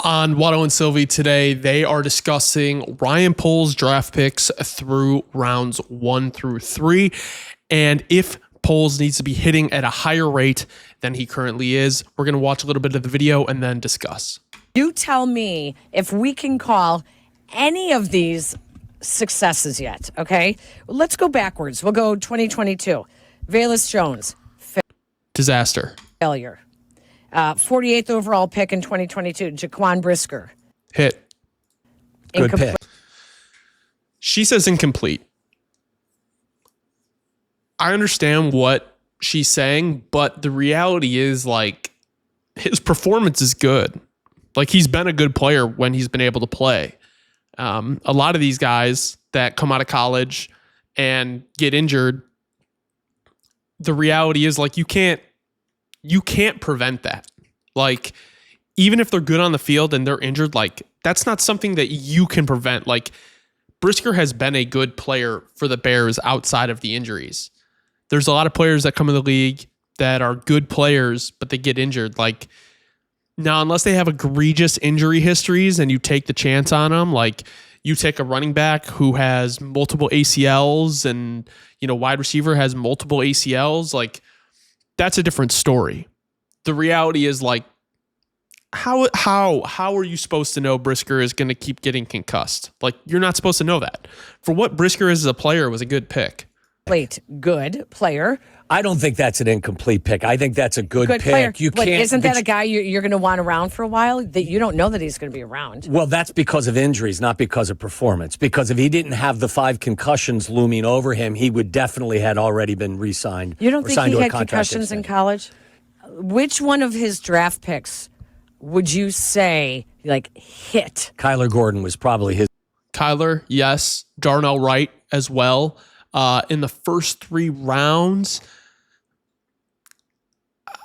On Waddle and Sylvie today, they are discussing Ryan Poles draft picks through rounds 1 through 3. And if Poles needs to be hitting at a higher rate than he currently is, we're going to watch a little bit of the video and then discuss. You tell me if we can call any of these successes yet, okay? Let's go backwards. We'll go 2022. Velus Jones. Disaster. Failure. 48th overall pick in 2022, Jaquan Brisker. Hit. Good pick. She says incomplete. I understand what she's saying, but the reality is, like, his performance is good. Like, he's been a good player when he's been able to play. A lot of these guys that come out of college and get injured, the reality is, like, you can't prevent that. Like, even if they're good on the field and they're injured, like, that's not something that you can prevent. Like, Brisker has been a good player for the Bears outside of the injuries. There's a lot of players that come in the league that are good players, but they get injured. Like, now, unless they have egregious injury histories and you take the chance on them, like, you take a running back who has multiple ACLs and, wide receiver has multiple ACLs, like, that's a different story. The reality is, like, how are you supposed to know Brisker is going to keep getting concussed? Like, you're not supposed to know that. For what Brisker is as a player, it was a good pick. Good player. I don't think that's an incomplete pick. I think that's a good pick. Player. You but can't. Isn't that a guy you're going to want around for a while? That you don't know that he's going to be around. Well, that's because of injuries, not because of performance. Because if he didn't have the 5 concussions looming over him, he would definitely had already been re-signed. You don't think he had concussions extension. in college? Which one of his draft picks would you say, like, hit? Kyler Gordon was probably his. Kyler, yes. Darnell Wright as well. In the first 3 rounds,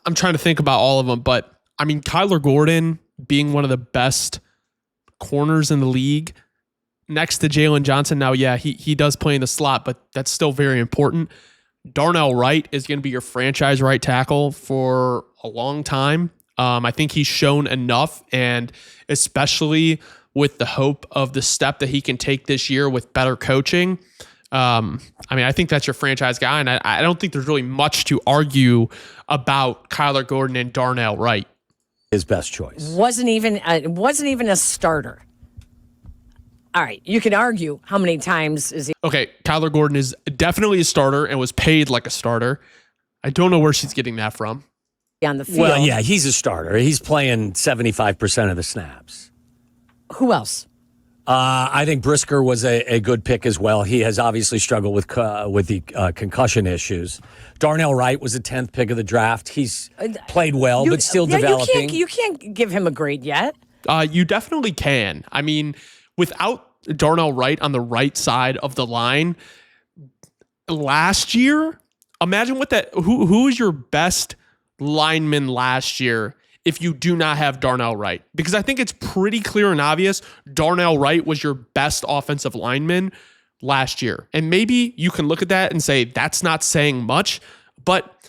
I'm trying to think about all of them, but I mean, Kyler Gordon being one of the best corners in the league next to Jalen Johnson. Now, yeah, he does play in the slot, but that's still very important. Darnell Wright is going to be your franchise right tackle for a long time. I think he's shown enough, and especially with the hope of the step that he can take this year with better coaching. I think that's your franchise guy, and I don't think there's really much to argue about Kyler Gordon and Darnell Wright. His best choice. Wasn't even a starter. All right, you can argue how many times is he? Okay, Kyler Gordon is definitely a starter and was paid like a starter. I don't know where she's getting that from. On the field. Well, yeah, he's a starter. He's playing 75% of the snaps. Who else? I think Brisker was a good pick as well. He has obviously struggled with the concussion issues. Darnell Wright was a 10th pick of the draft. He's played well, but still developing. You can't give him a grade yet. You definitely can. I mean, without Darnell Wright on the right side of the line last year, imagine what that. Who is your best lineman last year if you do not have Darnell Wright? Because I think it's pretty clear and obvious Darnell Wright was your best offensive lineman last year. And maybe you can look at that and say that's not saying much, but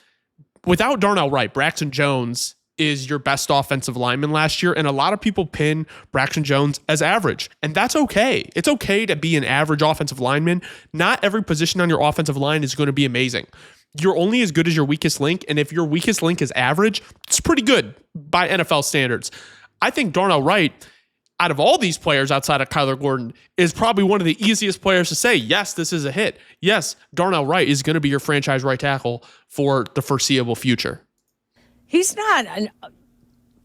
without Darnell Wright, Braxton Jones is your best offensive lineman last year, and a lot of people pin Braxton Jones as average, and that's okay. It's okay to be an average offensive lineman. Not every position on your offensive line is going to be amazing. You're only as good as your weakest link, and if your weakest link is average, it's pretty good by NFL standards. I think Darnell Wright, out of all these players outside of Kyler Gordon, is probably one of the easiest players to say, yes, this is a hit. Yes, Darnell Wright is going to be your franchise right tackle for the foreseeable future. He's not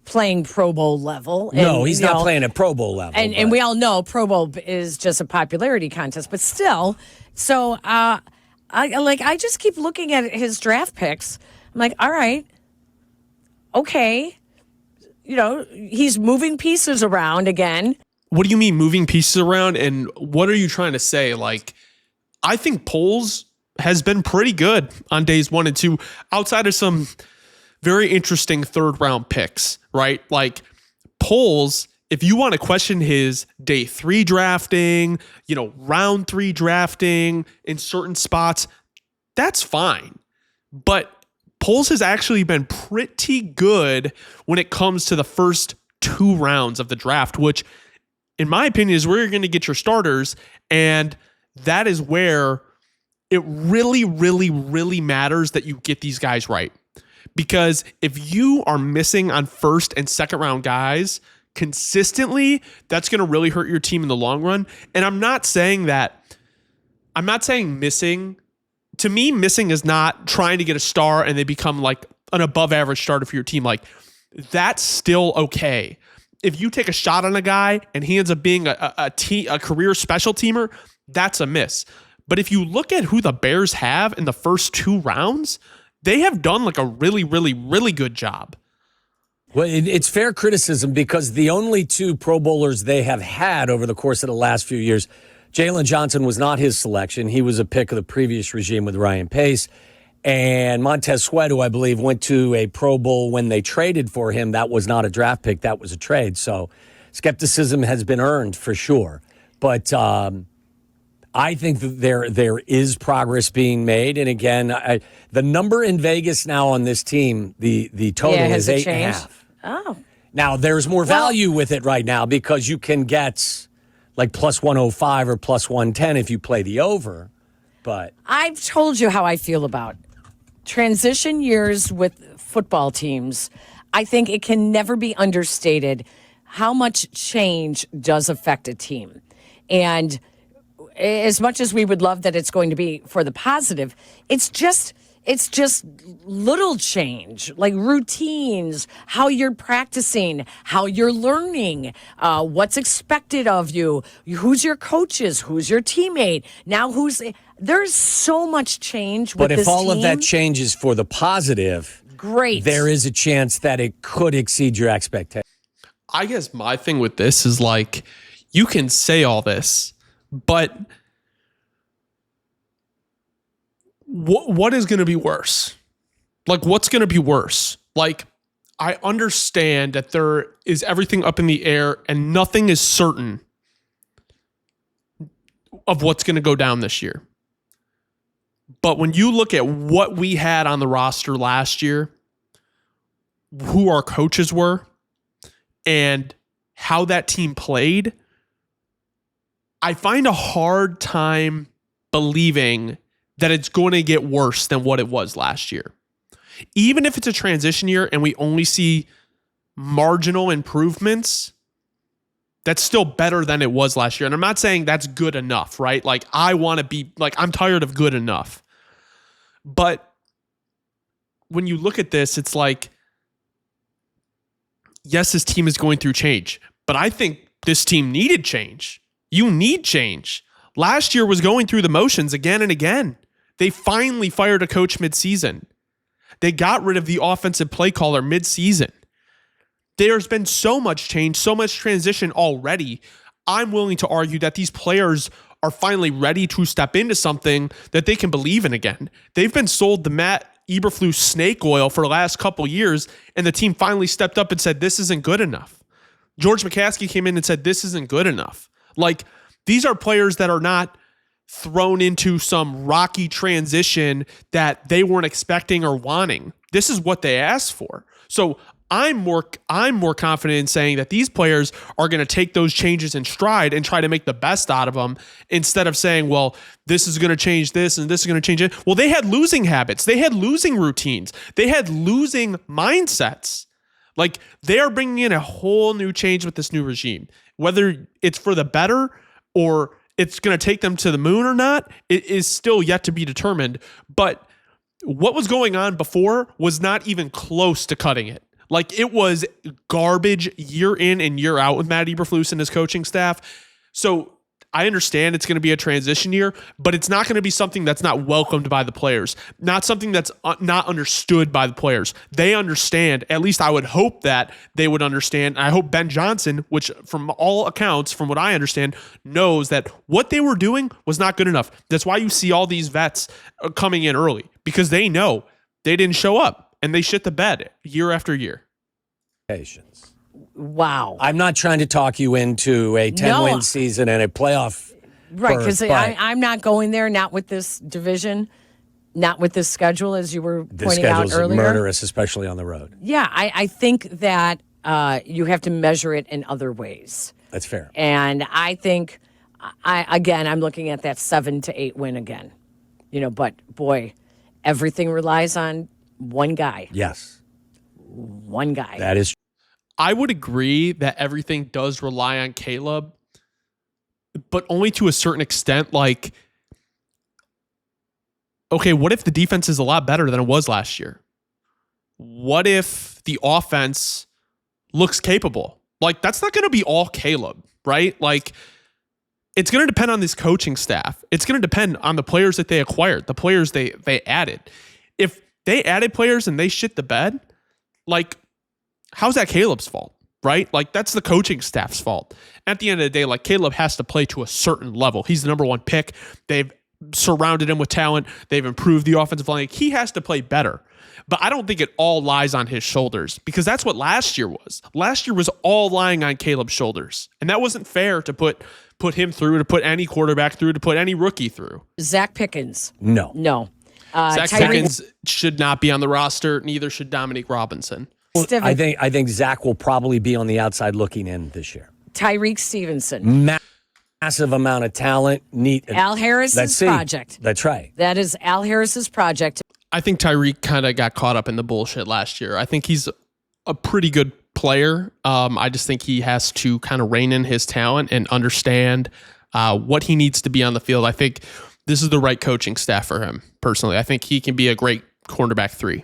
playing Pro Bowl level. No, he's not playing at Pro Bowl level. And we all know Pro Bowl is just a popularity contest, but still. So I just keep looking at his draft picks. I'm like, all right, okay. He's moving pieces around again. What do you mean moving pieces around? And what are you trying to say? Like, I think Poles has been pretty good on days 1 and 2, outside of some very interesting 3rd round picks, right? Like, Poles, if you want to question his day 3 drafting, round 3 drafting in certain spots, that's fine. But Poles has actually been pretty good when it comes to the first 2 rounds of the draft, which in my opinion is where you're going to get your starters. And that is where it really, really, really matters that you get these guys right. Because if you are missing on first and second round guys consistently, that's going to really hurt your team in the long run. And I'm not saying missing. To me, missing is not trying to get a star and they become like an above average starter for your team. Like, that's still okay. If you take a shot on a guy and he ends up being a career special teamer, that's a miss. But if you look at who the Bears have in the first 2 rounds, they have done like a really, really, really good job. Well, it's fair criticism because the only 2 Pro Bowlers they have had over the course of the last few years, Jalen Johnson was not his selection. He was a pick of the previous regime with Ryan Pace. And Montez Sweat, who I believe went to a Pro Bowl when they traded for him, that was not a draft pick, that was a trade. So skepticism has been earned for sure. But I think that there is progress being made. And again, the number in Vegas now on this team, the total is 8.5. Oh. Now, there's more value with it right now because you can get like plus 105 or plus 110 if you play the over. But I've told you how I feel about transition years with football teams. I think it can never be understated how much change does affect a team. And as much as we would love that it's going to be for the positive, it's just little change, like routines, how you're practicing, how you're learning, what's expected of you, who's your coaches, who's your teammate. Now there's so much change with this team. But if all of that changes for the positive, great. There is a chance that it could exceed your expectations. I guess my thing with this is like, you can say all this, but what is going to be worse? Like, what's going to be worse? Like, I understand that there is everything up in the air and nothing is certain of what's going to go down this year. But when you look at what we had on the roster last year, who our coaches were, and how that team played, I find a hard time believing that it's going to get worse than what it was last year. Even if it's a transition year and we only see marginal improvements, that's still better than it was last year. And I'm not saying that's good enough, right? Like, I want to be, like, I'm tired of good enough. But when you look at this, it's like, yes, this team is going through change, but I think this team needed change. You need change. Last year was going through the motions again and again. They finally fired a coach midseason. They got rid of the offensive play caller midseason. There's been so much change, so much transition already. I'm willing to argue that these players are finally ready to step into something that they can believe in again. They've been sold the Matt Eberflus snake oil for the last couple years, and the team finally stepped up and said, this isn't good enough. George McCaskey came in and said, this isn't good enough. Like, these are players that are not thrown into some rocky transition that they weren't expecting or wanting. This is what they asked for. So I'm more confident in saying that these players are going to take those changes in stride and try to make the best out of them, instead of saying, well, this is going to change this and this is going to change it. Well, they had losing habits. They had losing routines. They had losing mindsets. Like, they are bringing in a whole new change with this new regime. Whether it's for the better or it's going to take them to the moon or not, it is still yet to be determined. But what was going on before was not even close to cutting it. Like, it was garbage year in and year out with Matt Eberflus and his coaching staff. So I understand it's going to be a transition year, but it's not going to be something that's not welcomed by the players, not something that's not understood by the players. They understand, at least I would hope that they would understand. I hope Ben Johnson, which from all accounts, from what I understand, knows that what they were doing was not good enough. That's why you see all these vets coming in early, because they know they didn't show up and they shit the bed year after year. Patience. Wow. I'm not trying to talk you into a 10-win season and a playoff. Right, because I'm not going there, not with this division, not with this schedule, as you were pointing out earlier. The schedule's murderous, especially on the road. Yeah, I think that you have to measure it in other ways. That's fair. And I think, I'm looking at that 7 to 8 win again. But boy, everything relies on one guy. Yes. One guy. That is. I would agree that everything does rely on Caleb, but only to a certain extent. Like, okay, what if the defense is a lot better than it was last year? What if the offense looks capable? Like, that's not going to be all Caleb, right? Like, it's going to depend on this coaching staff. It's going to depend on the players that they acquired, the players they added. If they added players and they shit the bed, like, how's that Caleb's fault, right? Like, that's the coaching staff's fault. At the end of the day, like, Caleb has to play to a certain level. He's the number one pick. They've surrounded him with talent. They've improved the offensive line. He has to play better. But I don't think it all lies on his shoulders, because that's what last year was. Last year was all lying on Caleb's shoulders. And that wasn't fair to put him through, to put any quarterback through, to put any rookie through. Zach Pickens. No. Zach Pickens should not be on the roster. Neither should Dominique Robinson. I think Zach will probably be on the outside looking in this year. Tyreek Stevenson. Massive amount of talent. Al Harris's project. That's right. That is Al Harris's project. I think Tyreek kind of got caught up in the bullshit last year. I think he's a pretty good player. I just think he has to kind of rein in his talent and understand what he needs to be on the field. I think this is the right coaching staff for him, personally. I think he can be a great cornerback 3.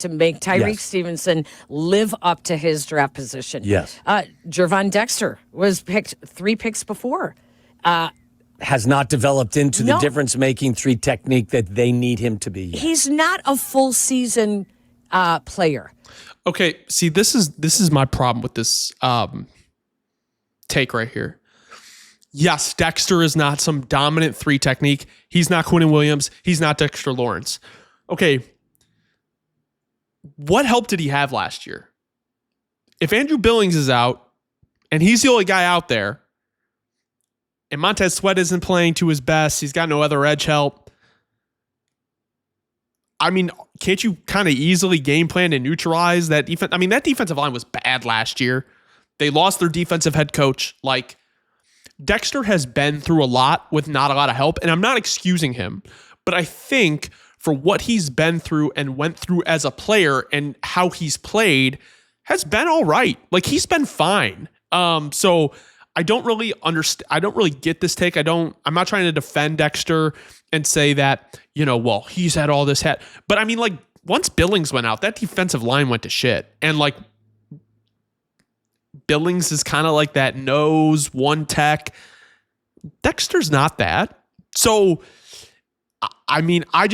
To make Tyreek Stevenson live up to his draft position. Yes. Gervon Dexter was picked 3 picks before. Has not developed into the difference-making 3 technique that they need him to be yet. He's not a full season player. Okay, see, this is my problem with this take right here. Yes, Dexter is not some dominant 3 technique. He's not Quinnen Williams. He's not Dexter Lawrence. Okay, what help did he have last year? If Andrew Billings is out and he's the only guy out there, and Montez Sweat isn't playing to his best, he's got no other edge help. I mean, can't you kind of easily game plan and neutralize that defense? I mean, that defensive line was bad last year. They lost their defensive head coach. Like, Dexter has been through a lot with not a lot of help, and I'm not excusing him, but I think for what he's been through and went through as a player and how he's played has been all right. Like, he's been fine. So I don't really understand. I don't really get this take. I'm not trying to defend Dexter and say that, well, he's had all this hat. But I mean, like, once Billings went out, that defensive line went to shit. And like, Billings is kind of like that nose, one tech. Dexter's not that. So, I mean, I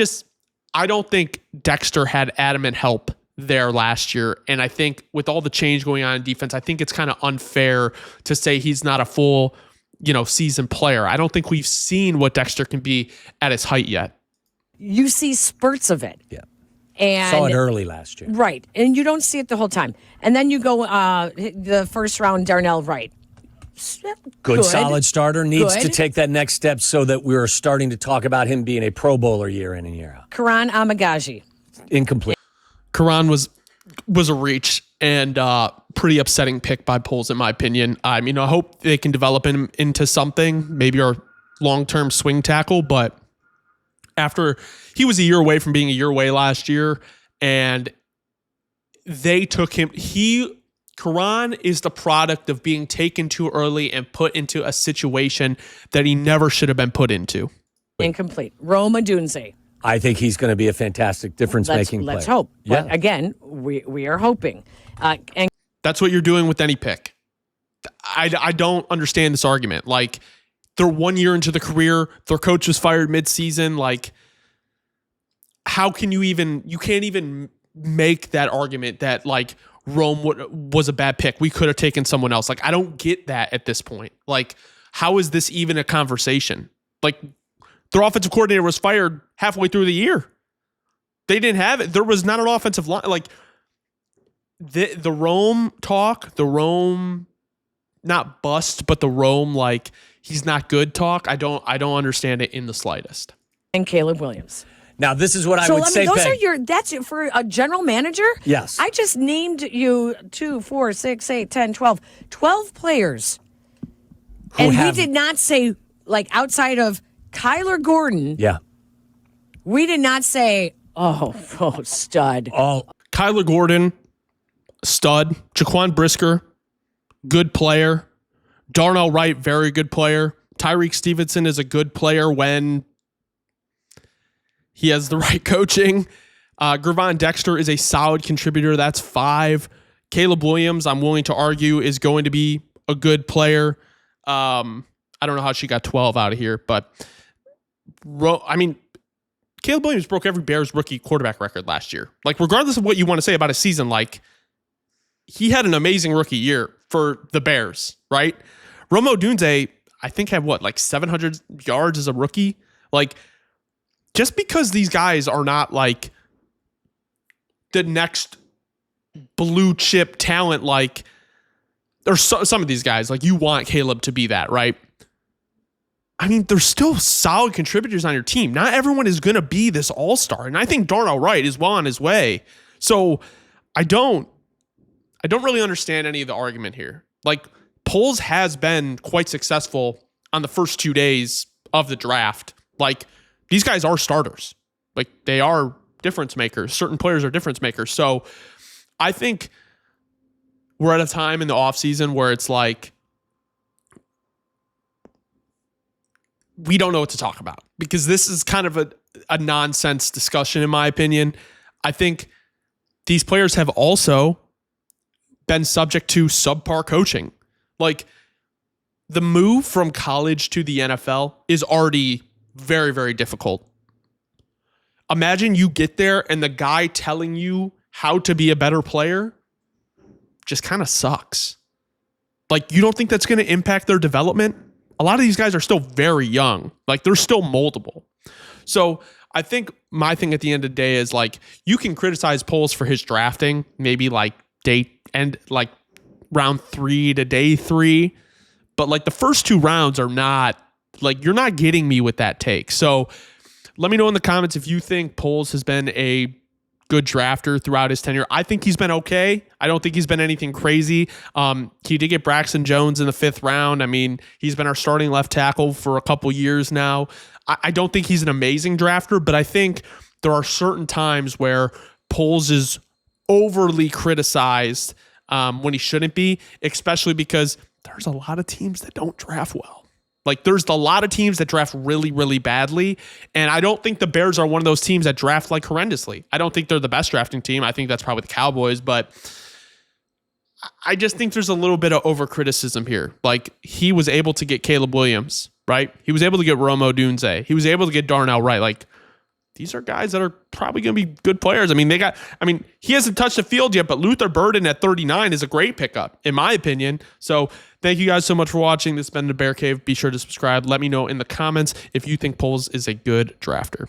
don't think Dexter had adamant help there last year. And I think with all the change going on in defense, I think it's kind of unfair to say he's not a full, season player. I don't think we've seen what Dexter can be at his height yet. You see spurts of it. Yeah. And saw it early last year. Right. And you don't see it the whole time. And then you go the first round, Darnell Wright. Good, solid starter. Needs to take that next step so that we're starting to talk about him being a Pro Bowler year in and year out. Karan Amagaji. Incomplete. Karan was a reach and pretty upsetting pick by polls, in my opinion. I mean, I hope they can develop him into something, maybe our long-term swing tackle, but after he was a year away from being a year away last year, and they took him, Karan is the product of being taken too early and put into a situation that he never should have been put into. Incomplete. Rome Odunze. I think he's going to be a fantastic difference-making player. Let's hope. But again, we are hoping. And that's what you're doing with any pick. I don't understand this argument. Like, they're 1 year into the career. Their coach was fired mid-season. Like, how can you can't even make that argument that, like, Rome was a bad pick. We could have taken someone else. Like, I don't get that at this point. Like, how is this even a conversation? Like, their offensive coordinator was fired halfway through the year. They didn't have it. There was not an offensive line. Like, the Rome talk, the Rome, not bust, but the Rome, like, he's not good talk. I don't understand it in the slightest. Caleb Williams. Now, this is what I So would I say, mean, those Peg. are your. That's it for a general manager. Yes. I just named you 2, 4, 6, 8, 10, 12. 12 players, and we did not say like outside of Kyler Gordon. Yeah. We did not say, oh, stud. Oh, Kyler Gordon, stud. Jaquan Brisker, good player. Darnell Wright, very good player. Tyreek Stevenson is a good player when he has the right coaching. Gervon Dexter is a solid contributor. That's 5. Caleb Williams, I'm willing to argue, is going to be a good player. I don't know how she got 12 out of here, but Caleb Williams broke every Bears rookie quarterback record last year. Like, regardless of what you want to say about a season, like, he had an amazing rookie year for the Bears, right? Rome Odunze, I think, had like 700 yards as a rookie. Like, just because these guys are not like the next blue chip talent, like, there's some of these guys, like, you want Caleb to be that, right? I mean, there's still solid contributors on your team. Not everyone is going to be this all-star. And I think Darnell Wright is well on his way. So I don't really understand any of the argument here. Like, Poles has been quite successful on the first 2 days of the draft. Like, these guys are starters. Like, they are difference makers. Certain players are difference makers. So I think we're at a time in the offseason where it's like, we don't know what to talk about, because this is kind of a nonsense discussion, in my opinion. I think these players have also been subject to subpar coaching. Like, the move from college to the NFL is already very, very difficult. Imagine you get there and the guy telling you how to be a better player just kind of sucks. Like, you don't think that's going to impact their development? A lot of these guys are still very young. Like, they're still moldable. So I think my thing at the end of the day is, like, you can criticize Poles for his drafting, maybe like like round 3 to day 3. But like, the first 2 rounds are not, like, you're not getting me with that take. So let me know in the comments if you think Poles has been a good drafter throughout his tenure. I think he's been okay. I don't think he's been anything crazy. He did get Braxton Jones in the 5th round. I mean, he's been our starting left tackle for a couple years now. I don't think he's an amazing drafter, but I think there are certain times where Poles is overly criticized when he shouldn't be, especially because there's a lot of teams that don't draft well. Like, there's a lot of teams that draft really, really badly. And I don't think the Bears are one of those teams that draft like horrendously. I don't think they're the best drafting team. I think that's probably the Cowboys. But I just think there's a little bit of overcriticism here. Like, he was able to get Caleb Williams, right? He was able to get Rome Odunze. He was able to get Darnell Wright. Like, these are guys that are probably going to be good players. I mean, he hasn't touched the field yet, but Luther Burden at 39 is a great pickup, in my opinion. So thank you guys so much for watching. This has been the Bear Cave. Be sure to subscribe. Let me know in the comments if you think Poles is a good drafter.